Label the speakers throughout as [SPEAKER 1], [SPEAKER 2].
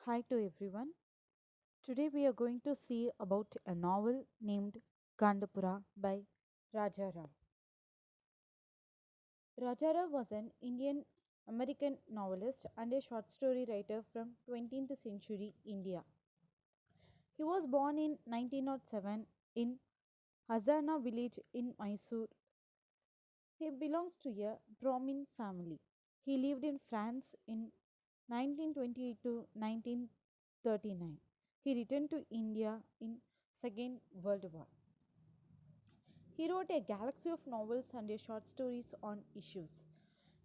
[SPEAKER 1] Hi to everyone. Today we are going to see about a novel named Kanthapura by Raja Rao. Raja Rao was an Indian American novelist and a short story writer from 20th century India. He was born in 1907 in Hazana village in Mysore. He belongs to a Brahmin family. He lived in France in 1928 to 1939. He returned to India in Second World War. He wrote a galaxy of novels and short stories on issues.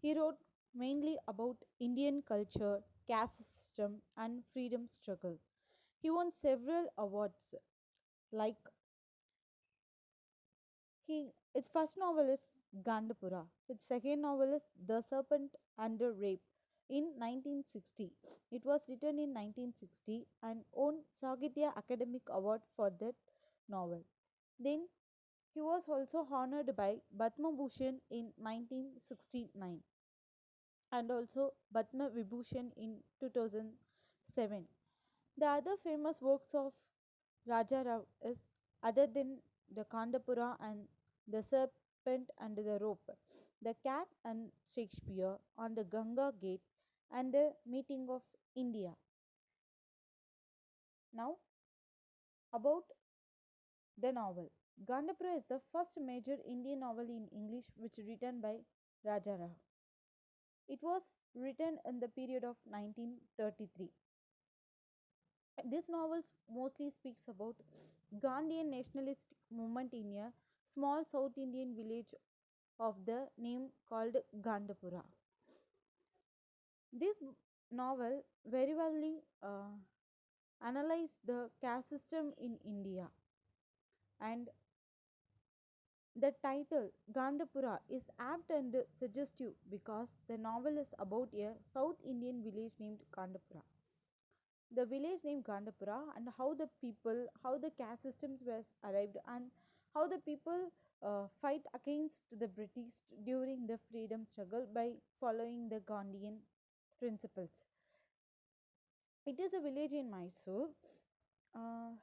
[SPEAKER 1] He wrote mainly about Indian culture, caste system, and freedom struggle. He won several awards like its first novel is Gandapura. Its second novel is The Serpent Under Rape in 1960. It was written in 1960 and won Sahitya Academic Award for that novel. Then he was also honored by Padma Bhushan in 1969 and also Padma Vibhushan in 2007. The other famous works of Raja Rao is other than the Kandapura and the Serpent and the Rope, the Cat and Shakespeare on the Ganga Gate and the Meeting of India. Now about the novel. Gandapura is the first major Indian novel in English which written by Raja Rao. It was written in the period of 1933. This novel mostly speaks about Gandhian nationalistic movement in a small South Indian village of the name called Gandapura. This novel very well analyzed the caste system in India, and the title Gandapura is apt and suggestive because the novel is about a South Indian village named Gandapura. The village named Gandapura and how the caste systems was arrived and how the people fight against the British during the freedom struggle by following the Gandhian principles. It is a village in Mysore. Uh,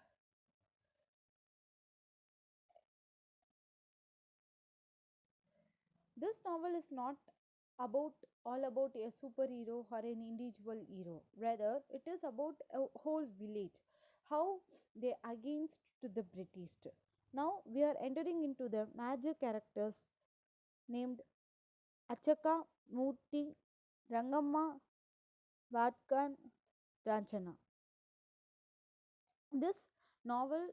[SPEAKER 1] this novel is not about all about a superhero or an individual hero. Rather, it is about a whole village, how they against to the British. Now we are entering into the major characters named Achaka, Murthy, Rangamma, Vatkan, Ranchana. This novel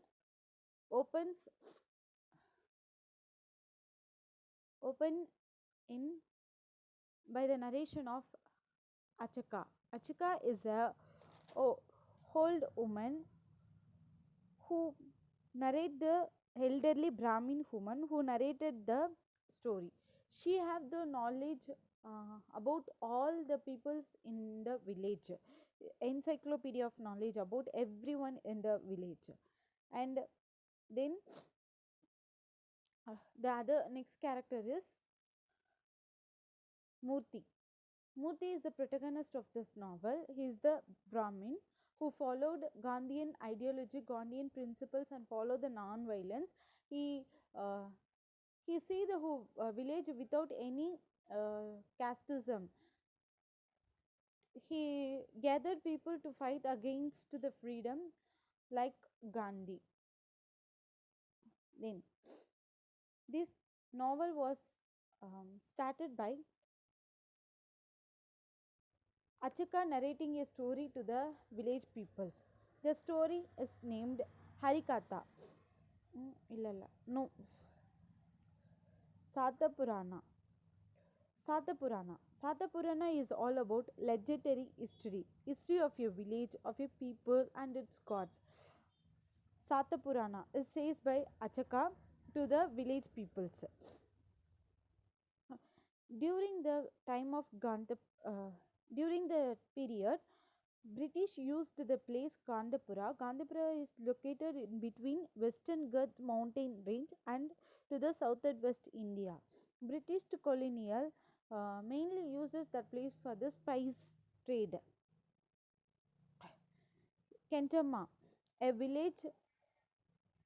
[SPEAKER 1] opens open in by the narration of Achaka. Achaka is a old woman who narrate the elderly Brahmin woman who narrated the story. She have the knowledge about all the peoples in the village, encyclopedia of knowledge about everyone in the village, and then the other next character is Murthy. Murthy is the protagonist of this novel. He is the Brahmin who followed Gandhian ideology, Gandhian principles, and followed the non-violence. He uh, he see the whole village without any casteism. He gathered people to fight against the freedom, like Gandhi. Then this novel was started by Achika narrating a story to the village peoples. The story is named Harikatha. Illalla. No, Satapurana. Satapurana. Satapurana is all about legendary history, history of your village, of your people, and its gods. Satapurana is says by Achaka to the village peoples. During the time of during the period, British used the place Gandapura. Gandapura is located in between Western Ghats mountain range and to the southwest India. British colonial mainly uses that place for the spice trade. Kentama, a village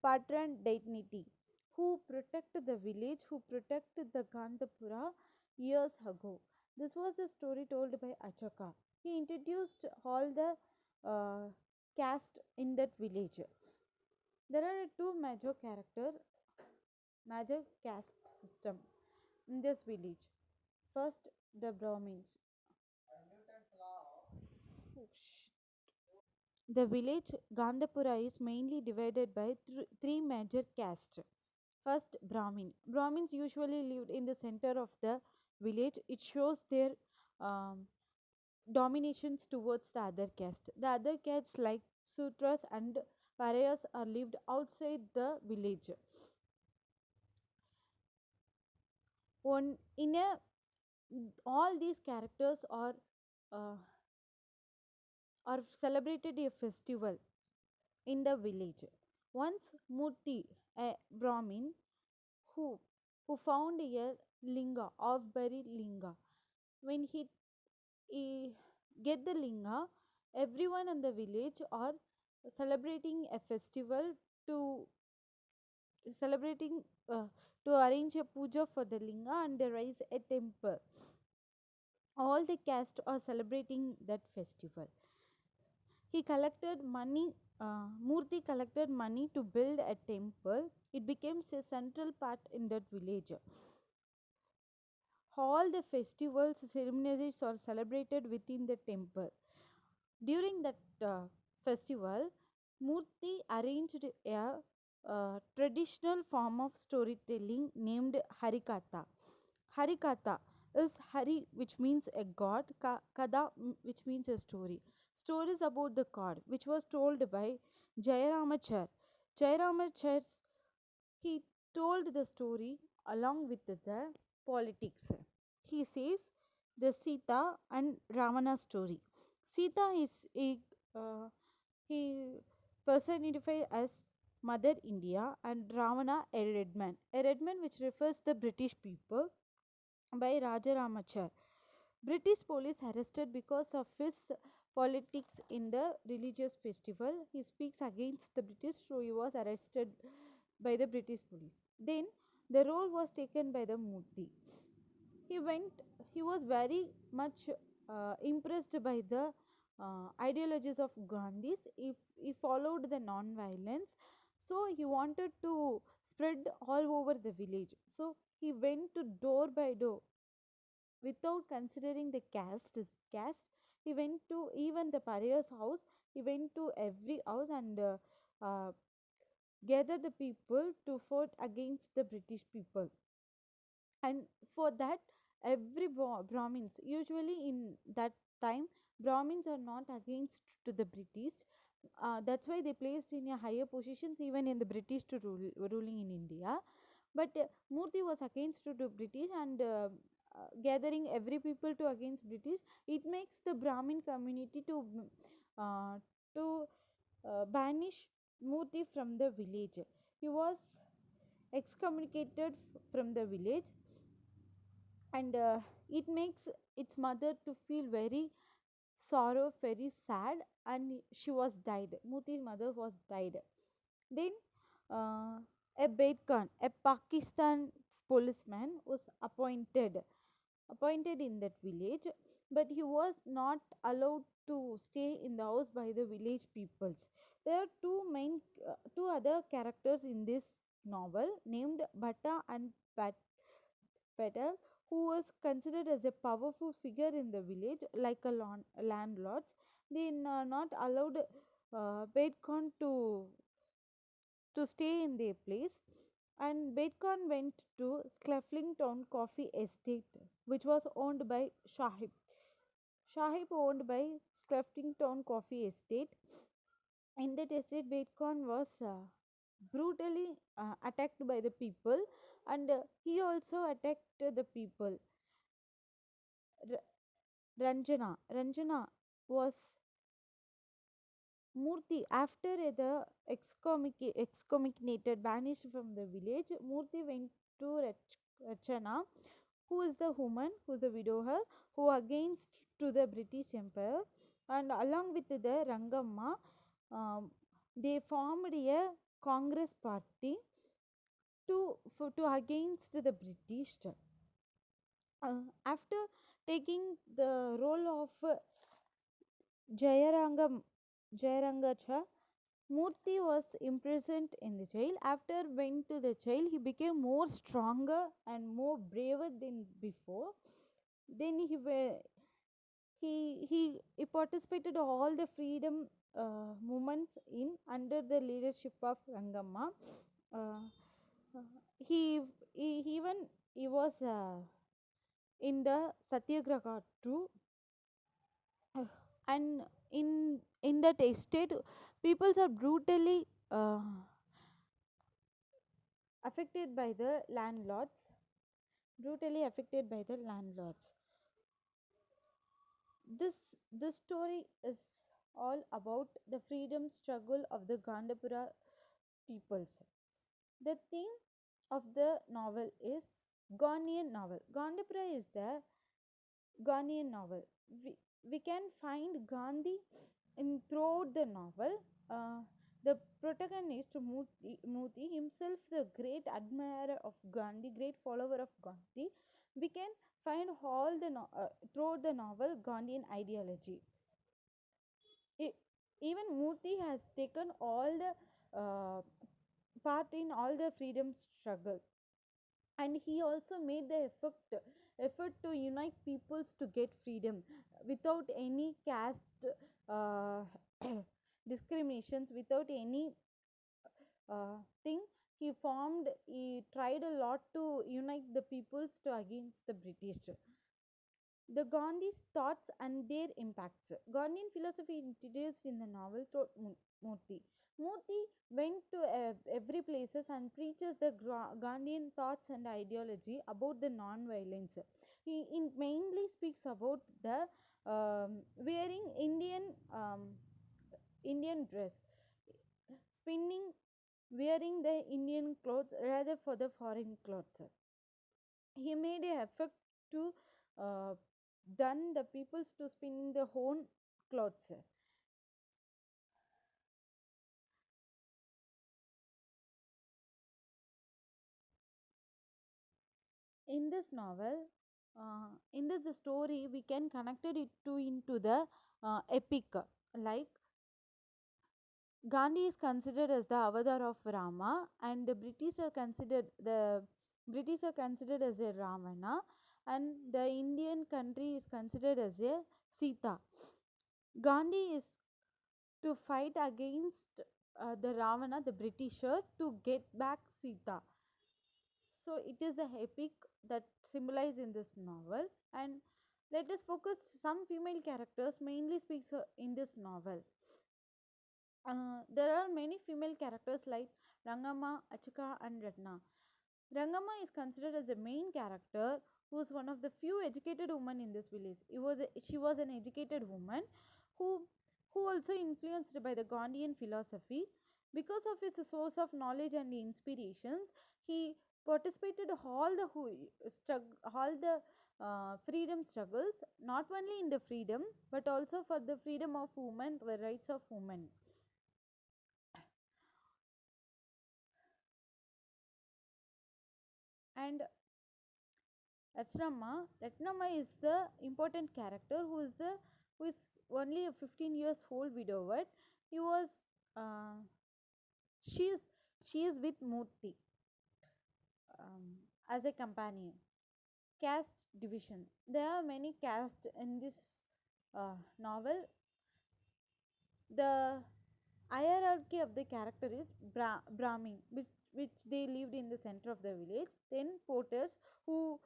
[SPEAKER 1] patron deity who protected the village, who protected the Kanthapura years ago. This was the story told by Achaka. He introduced all the caste in that village. There are two major caste system in this village. First, the Brahmins. Oh, shit. The village Gandhapura is mainly divided by three major castes. First, Brahmin. Brahmins usually lived in the center of the village. It shows their um, dominations towards the other caste. The other castes like Sutras and Parayas are lived outside the village. On in a all these characters uh, are celebrated a festival in the village. Once Murti, a Brahmin, who who found a linga of buried linga. When he get the linga, everyone in the village are celebrating a festival to celebrating to arrange a puja for the linga and raise a temple. All the caste are celebrating that festival. He collected money. Murthy collected money to build a temple. It became a central part in that village. All the festivals, ceremonies are celebrated within the temple. During that festival, Murthy arranged a traditional form of storytelling named Harikatha. Harikatha is Hari, which means a god, Kada, which means a story. Stories about the god, which was told by Jayaramachar. Jayaramachar, he told the story along with the politics. He says the Sita and Ravana story. Sita is a he personified as Mother India and Ravana a red man which refers the British people by Raja Ramachar. British police arrested because of his politics in the religious festival. He speaks against the British, so he was arrested by the British police. Then the role was taken by the Murthy. He went. He was very much impressed by the ideologies of Gandhi's. If he followed the non-violence, so he wanted to spread all over the village. So he went to door by door without considering the caste. He went to even the pariah's house. He went to every house and gathered the people to fight against the British people. And for that, every Brahmins, usually in that time, Brahmins are not against to the British. That's why they placed in a higher positions even in the British to ruling in India. But Murthy was against to the British and gathering every people to against British. It makes the Brahmin community uh, to banish Murthy from the village. He was excommunicated from the village, and it makes its mother to feel very sorrow, very sad, and she was died. Muti's mother was died. Then uh, a Bait Khan, a Pakistan policeman, was appointed in that village, but he was not allowed to stay in the house by the village peoples. There are two other characters in this novel named Bhatta and Patel, who was considered as a powerful figure in the village, like a landlords. They not allowed Bedcon to stay in their place, and Bedcon went to Scleffington Coffee Estate, which was owned by Shahib. Shahib owned by Scleffington Coffee Estate. In that estate, Bedcon was brutally attacked by the people, and he also attacked the people. R- Ranjana was Murthy. After the excommunicated, banished from the village, Murthy went to Rachana, who is the woman, who is the widower, who against to the British Empire, and along with the Rangamma. um, they formed a Congress party to against the British. After taking the role of Jayaranga Jayarangacha, Murthy was imprisoned in the jail. After went to the jail, he became more stronger and more braver than before. Then he participated all the freedom movements in under the leadership of Rangamma. Uh, uh, he, he even he was in the Satyagraha too. Uh, and in that estate, peoples are brutally affected by the landlords. Brutally affected by the landlords. This this story is all about the freedom struggle of the Gandapura peoples. The theme of the novel is Ghanaian novel. Gandapura is the Ghanaian novel. We can find Gandhi in throughout the novel. The protagonist Muti himself, the great admirer of Gandhi, great follower of Gandhi, we can find all throughout the novel Gandhian ideology. E- Even Murthy has taken all the part in all the freedom struggle, and he also made the effort to unite peoples to get freedom without any caste uh, discriminations, without any thing. He tried a lot to unite the peoples to against the British. The Gandhi's thoughts and their impacts. Gandhian philosophy introduced in the novel to Murthy. Murthy went to every places and preaches the Gandhian thoughts and ideology about the non-violence. He mainly speaks about the wearing Indian dress, spinning, wearing the Indian clothes rather for the foreign clothes. He made a effort to uh, done the peoples to spin their own clothes. In this novel, in this the story, we can connected it to into the epic. Like Gandhi is considered as the avatar of Rama, and the British are considered as a Ravana, and the Indian country is considered as a Sita. Gandhi is to fight against the Ravana, the Britisher, to get back Sita. So it is the epic that symbolized in this novel. And let us focus some female characters mainly speaks in this novel. There are many female characters like Rangama, Achika, and Ratna. Rangama is considered as a main character who is one of the few educated women in this village. She was an educated woman who who also influenced by the Gandhian philosophy. Because of his source of knowledge and inspirations, he participated all the freedom struggles, not only in the freedom but also for the freedom of women, the rights of women. And Ratnama is the important character who is only a 15 years old widower. He was uh, she is she is with Murthy as a companion. Caste divisions. There are many castes in this novel. The hierarchy of the character is Brahmin, which they lived in the center of the village. Then porters who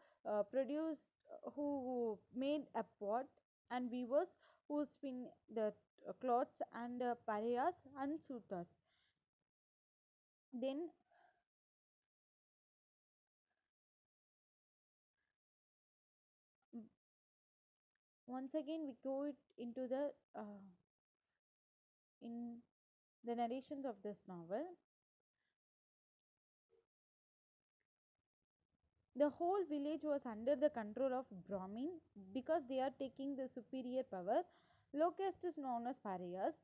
[SPEAKER 1] produced, who made a pot, and weavers who spin the cloths, and pariahs and sutas. Then mm, once again we go into the in the narrations of this novel. The whole village was under the control of Brahmin because they are taking the superior power. Low caste is known as pariahs.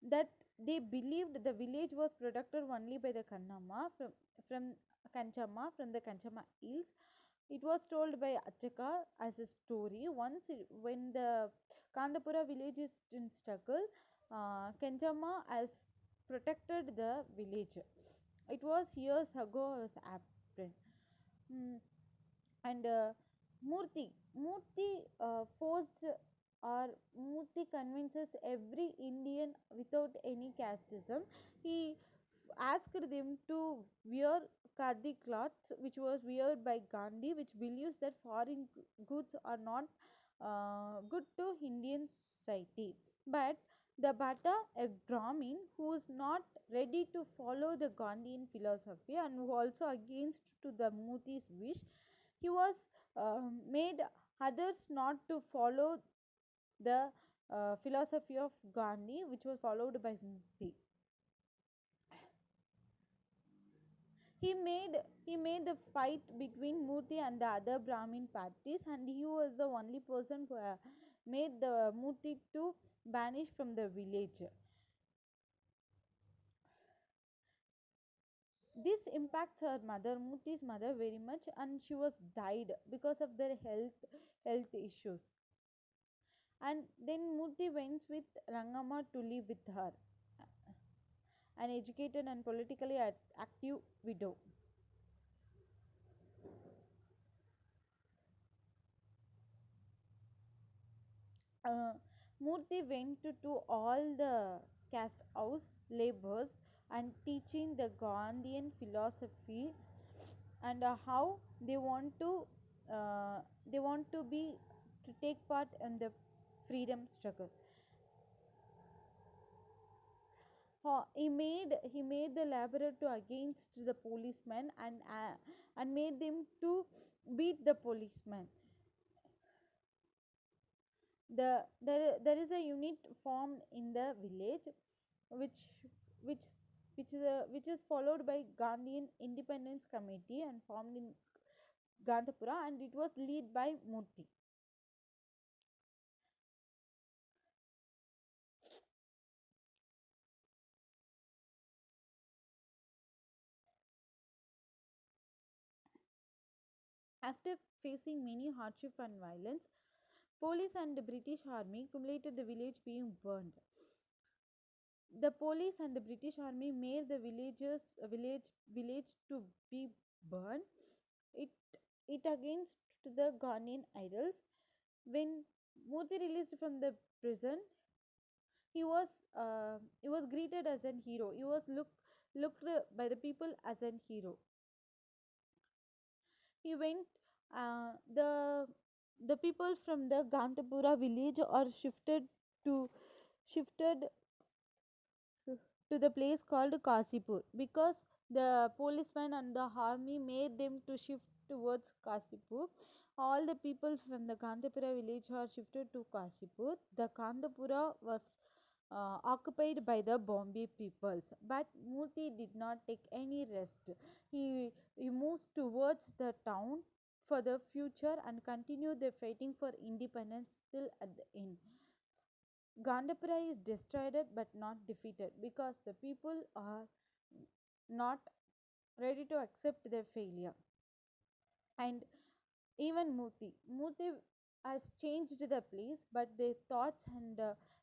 [SPEAKER 1] that they believed the village was protected only by the Kannamma from Kanchama from the Kanchama hills. It was told by Achaka as a story. When the Kanthapura village is in struggle, Kanchama has protected the village. It was years ago was happened. Mm, and Murthy forced or Murthy convinces every Indian without any casteism. He asked them to wear khadi cloths, which was worn by Gandhi, which believes that foreign goods are not good to Indian society. But the Bhatta, a Brahmin who is not ready to follow the Gandhian philosophy and who also against to the Murthy's wish, he was made others not to follow the philosophy of Gandhi, which was followed by Murthy. He made he made the fight between Murthy and the other Brahmin parties, and he was the only person who made the Murthy to banish from the village. This impacts her mother, Murthy's mother, very much, and she was died because of their health issues. And then Murthy went with Rangama to live with her, an educated and politically active widow. uh, Murthy went to all the caste house labors and teaching the Gandhian philosophy and how uh, they want to be to take part in the freedom struggle. He made the laborer to against the policemen and made them to beat the policemen. There is a unit formed in the village which which which is followed by Gandhian Independence Committee and formed in Kanthapura, and it was led by Murthy. After facing many hardship and violence, police and the British army completed the village being burned. The police and the British army made the village to be burned. It it against to the Ghanaian idols. When Murthy released from the prison, he was greeted as an hero. He was looked by the people as an hero. He went the people from the Kanthapura village are shifted to the place called Kasipur because the policemen and the army made them to shift towards Kasipur. All the people from the Kanthapura village are shifted to Kasipur. The Kanthapura was occupied by the Bombay peoples, but Murthy did not take any rest. He moves towards the town for the future and continue the fighting for independence till at the end. Gandapura is destroyed but not defeated because the people are not ready to accept their failure. And even Muti has changed the place, but their thoughts and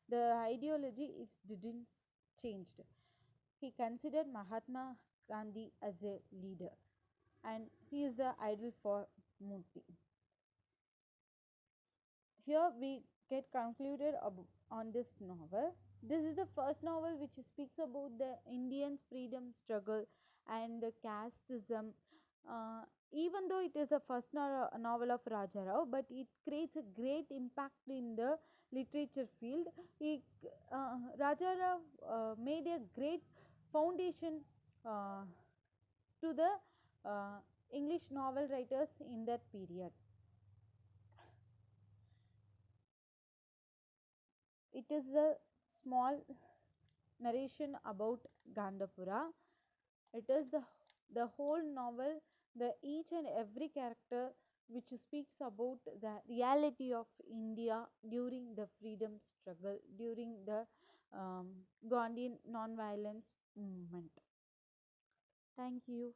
[SPEAKER 1] the ideology is didn't changed. He considered Mahatma Gandhi as a leader, and he is the idol for Murthy. Here we get concluded on this novel. This is the first novel which speaks about the Indian freedom struggle and the casteism. Uh, Even though it is a first novel of Raja Rao, but it creates a great impact in the literature field. Raja Rao made a great foundation uh, to the English novel writers in that period. It is the small narration about Gandapura. It is the whole novel, the each and every character. which speaks about the reality of India during the freedom struggle, during the Gandhian non-violence movement. Thank you.